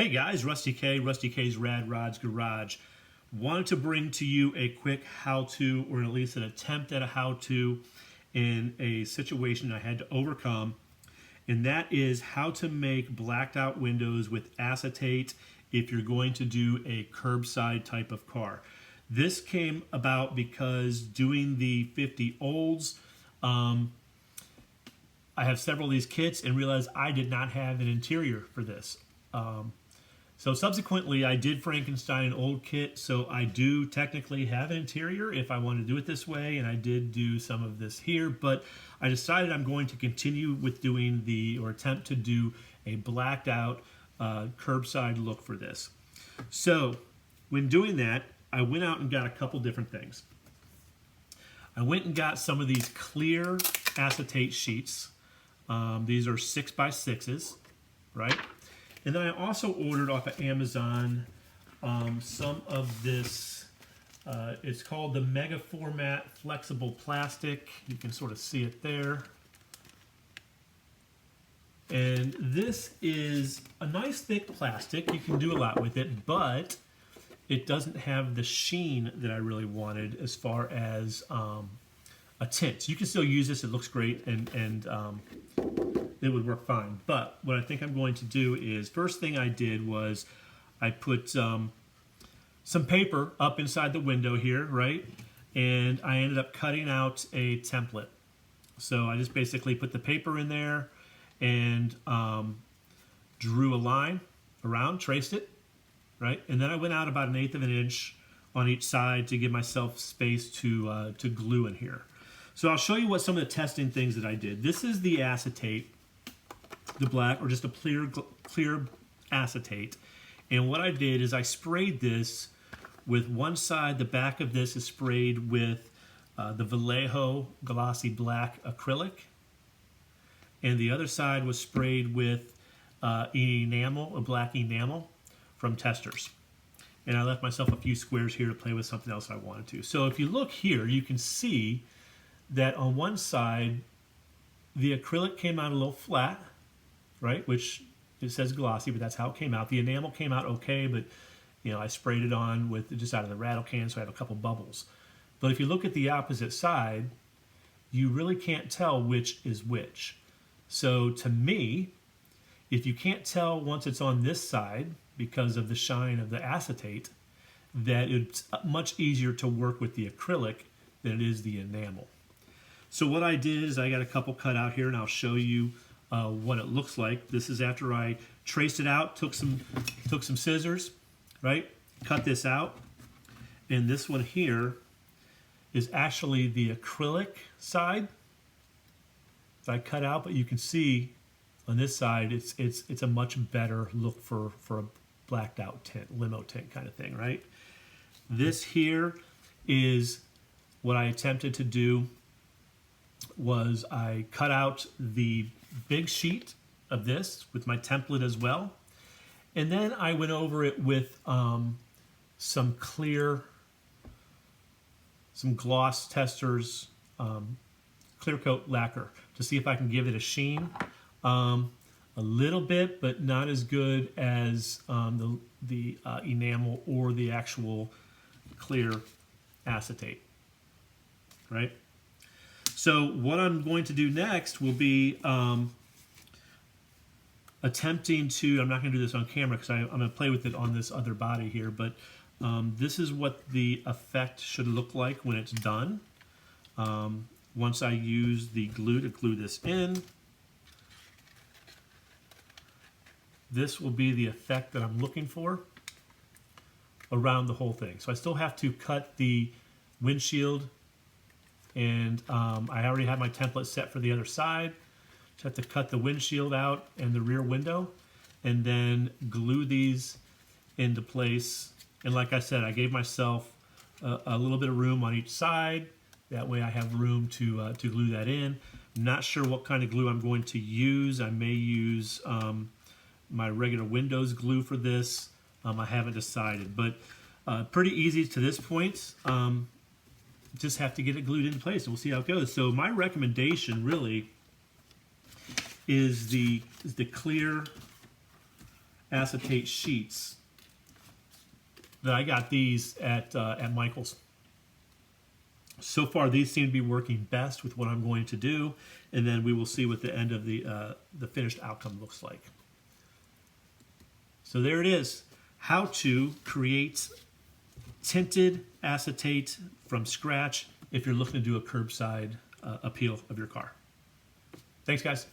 Hey guys, Rusty K, Rusty K's Rad Rods Garage. Wanted to bring to you a quick how-to, or at least an attempt at a how-to in a situation I had to overcome, and that is how to make blacked out windows with acetate if you're going to do a curbside type of car. This came about because doing the 50 olds, I have several of these kits and realized I did not have an interior for this. So subsequently, I did Frankenstein an old kit, so I do technically have an interior if I want to do it this way, and I did do some of this here, but I decided I'm going to continue with doing or attempt to do a blacked out curbside look for this. So when doing that, I went out and got a couple different things. I went and got some of these clear acetate sheets. These are 6x6s, right? And then I also ordered off of Amazon some of this, it's called the Mega Format Flexible Plastic. You can sort of see it there. And this is a nice thick plastic. You can do a lot with it, but it doesn't have the sheen that I really wanted as far as a tint. You can still use this, it looks great, and it would work fine. But what I think I'm going to do is, first thing I did was I put some paper up inside the window here, right? And I ended up cutting out a template. So I just basically put the paper in there and drew a line around, traced it, right? And then I went out about 1/8 of an inch on each side to give myself space to glue in here. So I'll show you what some of the testing things that I did. This is the acetate, the black, or just a clear acetate. And what I did is I sprayed this with one side, the back of this is sprayed with the Vallejo glossy black acrylic. And the other side was sprayed with enamel, a black enamel from Testers. And I left myself a few squares here to play with something else I wanted to. So if you look here, you can see that on one side, the acrylic came out a little flat, right? Which it says glossy, but that's how it came out. The enamel came out okay, but you know, I sprayed it on with just out of the rattle can, so I have a couple bubbles. But if you look at the opposite side, you really can't tell which is which. So to me, if you can't tell once it's on this side because of the shine of the acetate, that it's much easier to work with the acrylic than it is the enamel. So what I did is I got a couple cut out here, and I'll show you what it looks like. This is after I traced it out, took some scissors, right? Cut this out. And this one here is actually the acrylic side that I cut out, but you can see on this side it's a much better look for a blacked out tint, limo tint kind of thing, right? This here is what I attempted to do was I cut out the big sheet of this with my template as well, and then I went over it with some gloss Testers clear coat lacquer to see if I can give it a sheen, a little bit, but not as good as the enamel or the actual clear acetate, right? So what I'm going to do next will be attempting to, I'm not going to do this on camera because I'm going to play with it on this other body here, but this is what the effect should look like when it's done. Once I use the glue to glue this in, this will be the effect that I'm looking for around the whole thing. So I still have to cut the windshield, and I already have my template set for the other side. Just have to cut the windshield out and the rear window, and then glue these into place. And like I said, I gave myself a little bit of room on each side. That way I have room to glue that in. I'm not sure what kind of glue I'm going to use. I may use my regular Windows glue for this. I haven't decided, but pretty easy to this point. Just have to get it glued into place, and we'll see how it goes. So my recommendation really is the clear acetate sheets that I got these at Michael's. So far, these seem to be working best with what I'm going to do, and then we will see what the end of the finished outcome looks like. So there it is, how to create tinted acetate from scratch if you're looking to do a curbside appeal of your car. Thanks, guys.